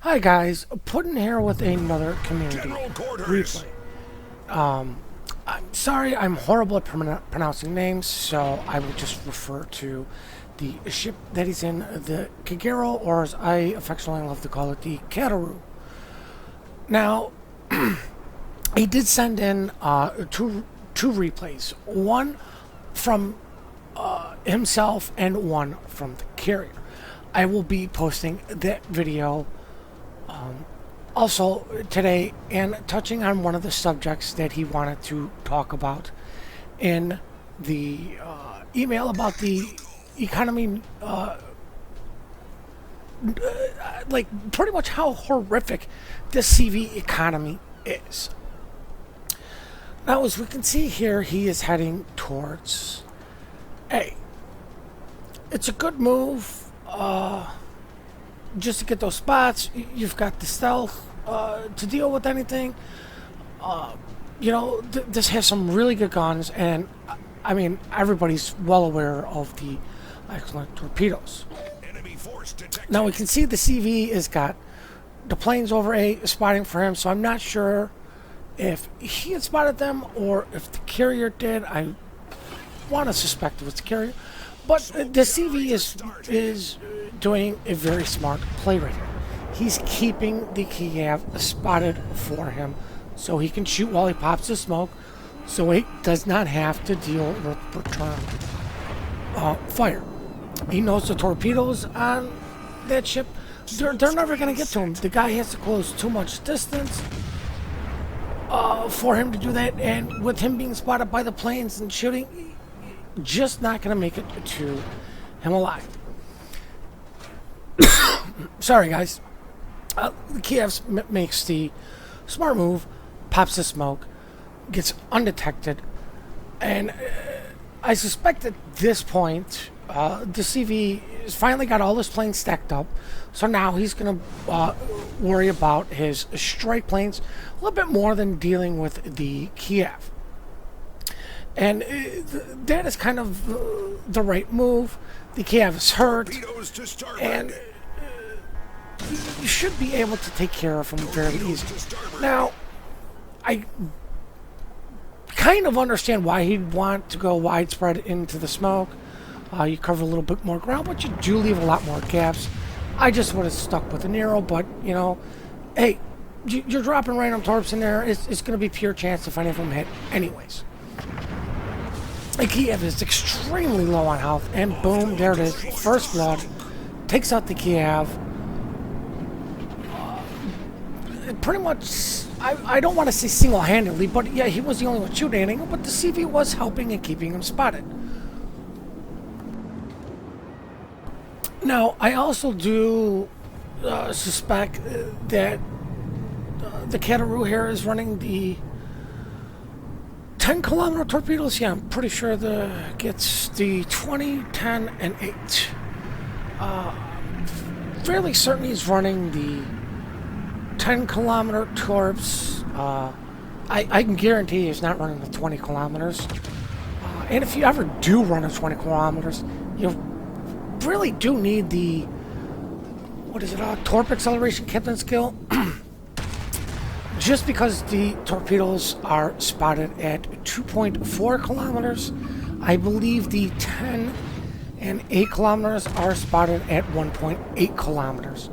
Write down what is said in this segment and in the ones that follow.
Hi guys, Puddin here with another community replay. I'm sorry, I'm horrible at pronouncing names, so I will just refer to the ship that he's in, the Kagero, or as I affectionately love to call it, the Kagero. Now, he did send in two replays, one from himself and one from the carrier. I will be posting that video also today and touching on one of the subjects that he wanted to talk about in the email about the economy, like pretty much how horrific the CV economy is. Now, as we can see here, he is heading towards A. It's a good move. Just to get those spots. You've got the stealth to deal with anything. You know, this has some really good guns, and I mean, everybody's well aware of the excellent torpedoes. Now we can see the CV has got the planes over A spotting for him, so I'm not sure if he had spotted them or if the carrier did. I want to suspect it was the carrier, but the CV is doing a very smart play right here. He's keeping the Kiev spotted for him so he can shoot while he pops the smoke, so he does not have to deal with return fire. He knows the torpedoes on that ship, they're never going to get to him. The guy has to close too much distance for him to do that, and with him being spotted by the planes and shooting, just not going to make it to him alive. Sorry, guys. Kiev makes the smart move, pops the smoke, gets undetected, and I suspect at this point the CV has finally got all his planes stacked up, so now he's going to worry about his strike planes a little bit more than dealing with the Kiev. And that is kind of the right move. The Kiev is hurt, and you should be able to take care of him fairly easily. Now, I kind of understand why he'd want to go widespread into the smoke. You cover a little bit more ground, but you do leave a lot more gaps. I just would have stuck with an arrow, but, you know, hey, you're dropping random torps in there. It's going to be pure chance if any of them hit anyways. The Kiev is extremely low on health, and boom, there it is. First blood. Takes out the Kiev. Pretty much, I don't want to say single-handedly, but yeah, he was the only one shooting him, but the CV was helping and keeping him spotted. Now, I also do suspect that the Kagero here is running the 10-kilometer torpedoes. Yeah, I'm pretty sure gets the 20, 10, and 8. Fairly certain he's running the 10-kilometer torps. I can guarantee he's not running the 20 kilometers. And if you ever do run a 20 kilometers, you really do need the, what is it, torp acceleration captain skill. Just because the torpedoes are spotted at 2.4 kilometers, I believe the 10 and 8 kilometers are spotted at 1.8 kilometers.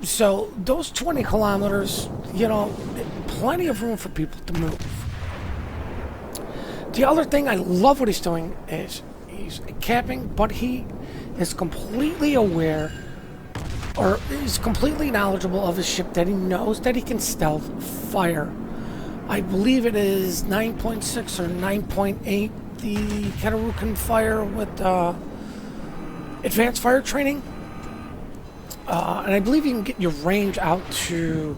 So those 20 kilometers, you know, plenty of room for people to move. The other thing I love what he's doing is he's capping, but he is completely aware, or is completely knowledgeable of his ship, that he knows that he can stealth fire. I believe it is 9.6 or 9.8 the Kagero can fire with advanced fire training. And I believe you can get your range out to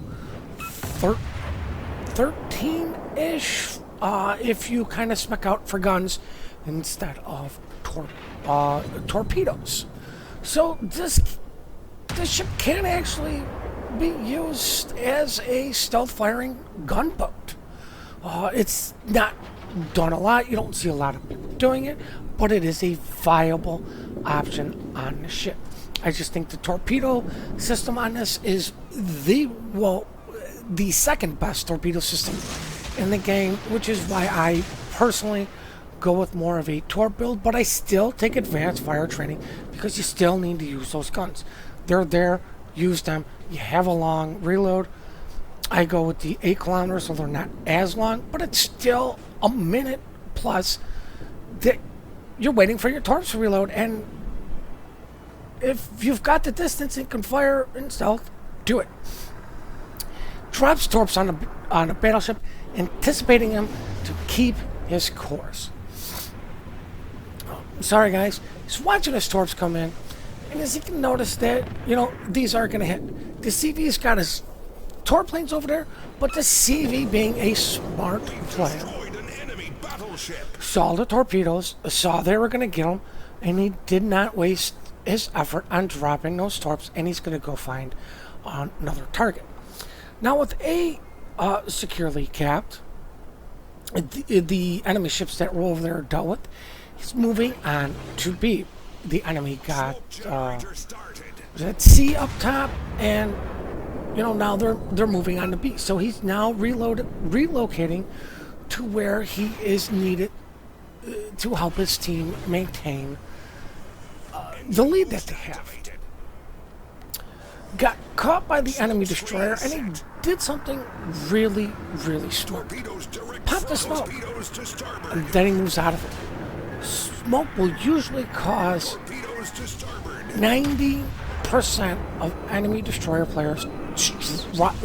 13-ish if you kind of spec out for guns instead of torpedoes. So this ship can actually be used as a stealth firing gunboat. It's not done a lot. You don't see a lot of people doing it, but it is a viable option on the ship. I just think the torpedo system on this is the second best torpedo system in the game, which is why I personally go with more of a torp build, but I still take advanced fire training because you still need to use those guns. They're there, use them. You have a long reload. I go with the 8 kilometers, so they're not as long, but it's still a minute plus that you're waiting for your torps to reload. And if you've got the distance and can fire in stealth, do it. Drops torps on a battleship, anticipating him to keep his course. Sorry guys, he's watching his torps come in, and as you can notice that, these are going to hit. The CV's got his torp planes over there, but the CV, being a smart player, saw the torpedoes, saw they were going to get him, and he did not waste his effort on dropping those torps, and he's going to go find another target. Now with A securely capped, the enemy ships that were over there dealt with, he's moving on to B. The enemy got that C up top, and now they're moving on to B. So he's now relocating to where he is needed to help his team maintain the lead that they have. Got caught by the enemy destroyer, and he did something really, really smart. Popped the smoke, and then he moves out of it. Smoke will usually cause 90% of enemy destroyer players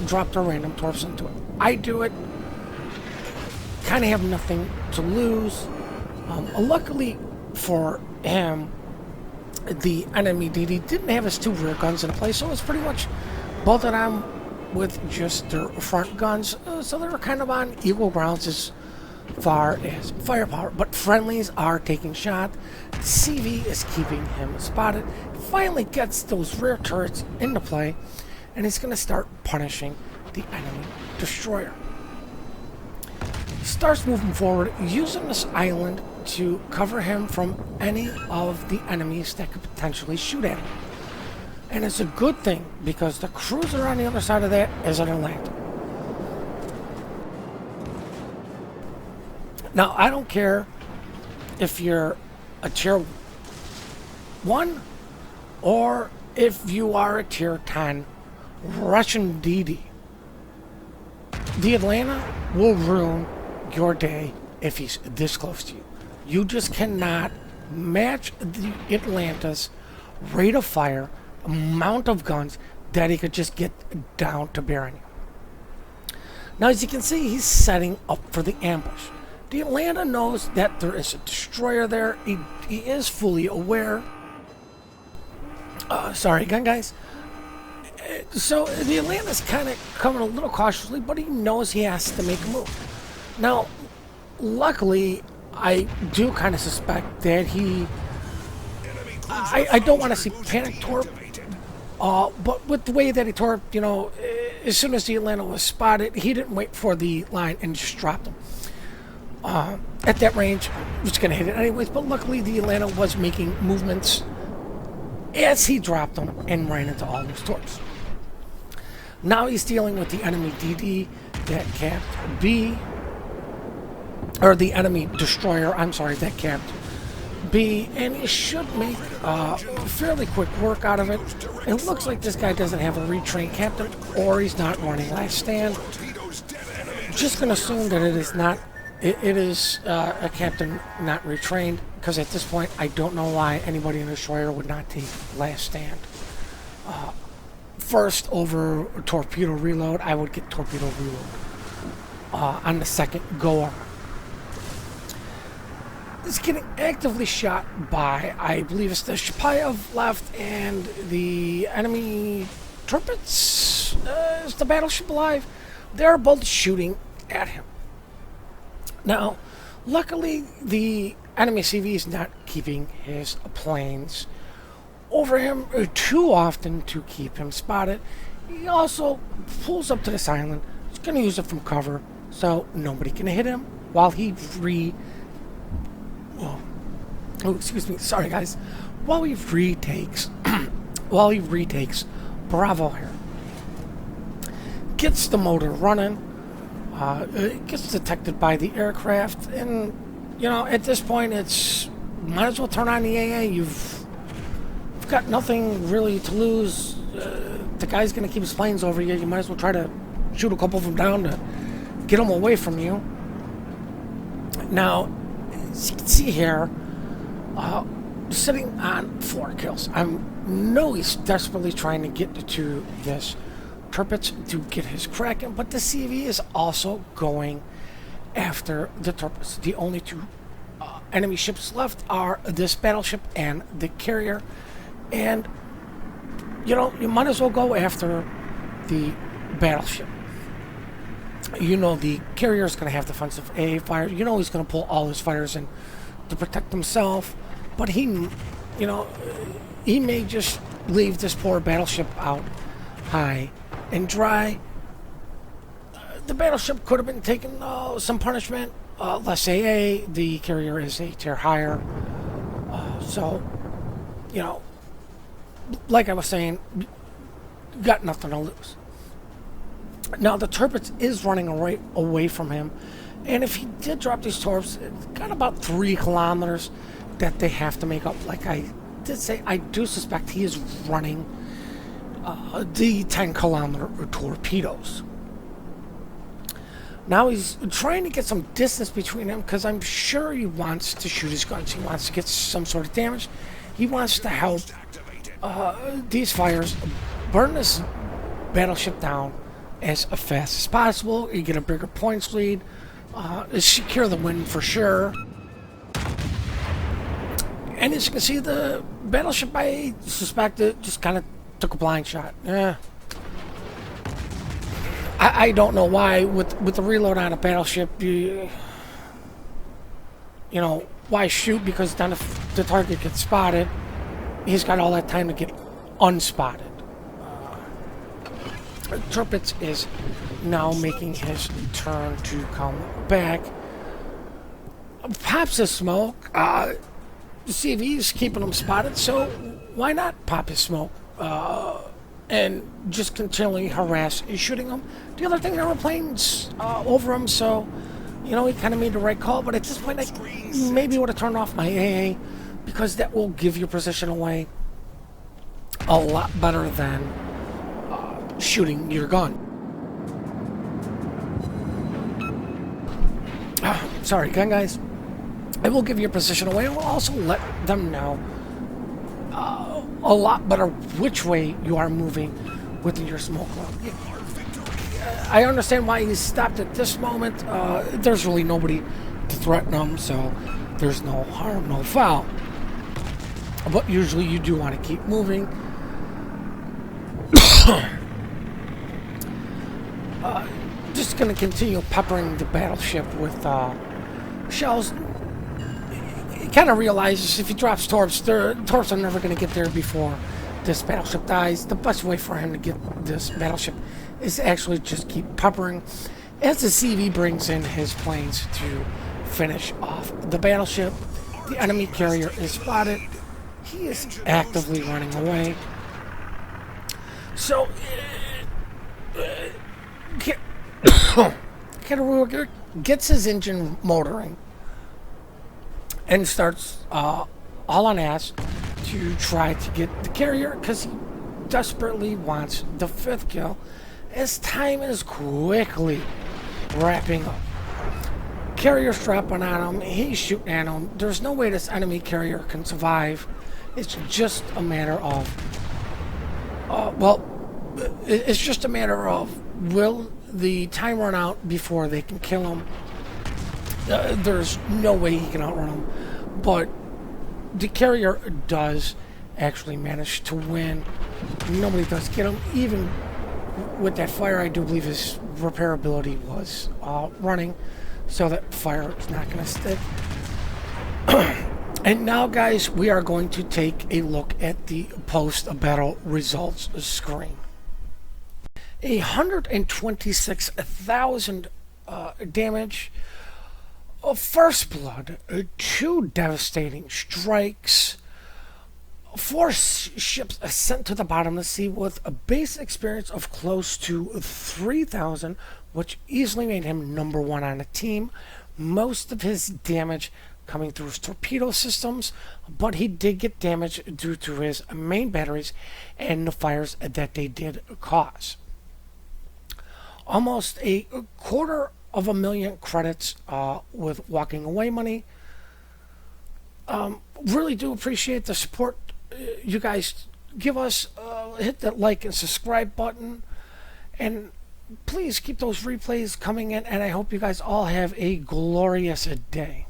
drop their random torps into it. I do it. Kind of have nothing to lose. Luckily for him, the enemy DD didn't have his 2 rear guns in play, so it was pretty much both of them with just their front guns. So they were kind of on equal grounds as far as firepower, but friendlies are taking shot. CV is keeping him spotted. Finally gets those rear turrets into play, and he's going to start punishing the enemy destroyer. He starts moving forward, using this island to cover him from any of the enemies that could potentially shoot at him. And it's a good thing, because the cruiser on the other side of that is an Atlantic. Now, I don't care if you're a tier 1 or if you are a tier 10 Russian DD. The Atlanta will ruin your day if he's this close to you. You just cannot match the Atlanta's rate of fire, amount of guns that he could just get down to bearing. Now, as you can see, he's setting up for the ambush. The Atlanta knows that there is a destroyer there. He is fully aware. Sorry again, guys. So the Atlanta's kind of coming a little cautiously, but he knows he has to make a move. Now, luckily, I do kind of suspect that he... I don't want to see panic torp, but with the way that he torped, as soon as the Atlanta was spotted, he didn't wait for the line and just dropped him. At that range, he was going to hit it anyways, but luckily the Atlanta was making movements as he dropped them and ran into all those torps. Now he's dealing with the enemy DD that capped B, or the enemy destroyer, that capped B, and he should make fairly quick work out of it. It looks like this guy doesn't have a retrained captain, or he's not running last stand. Just going to assume that it is not. It is a captain not retrained, because at this point I don't know why anybody in the destroyer would not take last stand. First over torpedo reload, I would get torpedo reload on the second go on. It's getting actively shot by, I believe it's the Shapayev left, and the enemy Tirpitz is the battleship alive. They're both shooting at him. Now, luckily, the enemy CV is not keeping his planes over him too often to keep him spotted. He also pulls up to this island. He's going to use it from cover so nobody can hit him while he while he retakes while he retakes Bravo here. Gets the motor running. It gets detected by the aircraft, and you know, at this point, it's might as well turn on the AA. You've got nothing really to lose. The guy's gonna keep his planes over you. You might as well try to shoot a couple of them down to get them away from you. Now, as you can see here, sitting on 4 kills. I know he's desperately trying to get to this Tirpitz to get his Kraken, but the CV is also going after the Tirpitz. The only 2 enemy ships left are this battleship and the carrier, and you know, you might as well go after the battleship. You know, the carrier is going to have defensive AA fire. You know, he's going to pull all his fighters in to protect himself, but he, you know, he may just leave this poor battleship out high and dry. The battleship could have been taking some punishment, less AA. The carrier is a tier higher, so you know, like I was saying, got nothing to lose. Now the Tirpitz is running away from him, and if he did drop these torps, it's got about 3 kilometers that they have to make up. Like I did say, I do suspect he is running the 10-kilometer torpedoes. Now he's trying to get some distance between them, because I'm sure he wants to shoot his guns. He wants to get some sort of damage. He wants to help these fires burn this battleship down as fast as possible. You get a bigger points lead, secure the win for sure. And as you can see, the battleship, I suspect, it just kind of took a blind shot. I don't know why with the reload on a battleship, you know, why shoot? Because then if the target gets spotted, he's got all that time to get unspotted. Tirpitz is now making his turn to come back. Pops his smoke. See if he's keeping him spotted, so why not pop his smoke and just continually harass shooting him? The other thing, there were planes over him, so you know, he kind of made the right call. But at this point, I maybe would have turned off my AA, because that will give your position away a lot better than shooting your gun. Sorry, gun guys. It will give your position away. It will also let them know a lot better which way you are moving with your smoke cloud. I understand why he stopped at this moment. There's really nobody to threaten him, so there's no harm, no foul. But usually you do want to keep moving. Just going to continue peppering the battleship with shells. He kind of realizes if he drops torps, torps are never going to get there before this battleship dies. The best way for him to get this battleship is actually just keep peppering as the CV brings in his planes to finish off the battleship. The enemy carrier is spotted. He is actively running away. So Kagero gets his engine motoring and starts all on ass to try to get the carrier, because he desperately wants the 5th kill, as time is quickly wrapping up. Carrier's dropping on him, he's shooting at him. There's no way this enemy carrier can survive. It's just a matter of it's just a matter of, will the time run out before they can kill him? There's no way he can outrun him, but the carrier does actually manage to win. Nobody does get him. Even with that fire, I do believe his repairability was running, so that fire is not going to stick. And now, guys, we are going to take a look at the post-battle results screen. 126,000 damage, first blood, 2 devastating strikes, 4 ships sent to the bottom of the sea with a base experience of close to 3,000, which easily made him number 1 on the team. Most of his damage coming through his torpedo systems, but he did get damaged due to his main batteries and the fires that they did cause. Almost a $250,000 credits with walking away money. Really do appreciate the support you guys give us. Hit that like and subscribe button, and please keep those replays coming in, and I hope you guys all have a glorious day.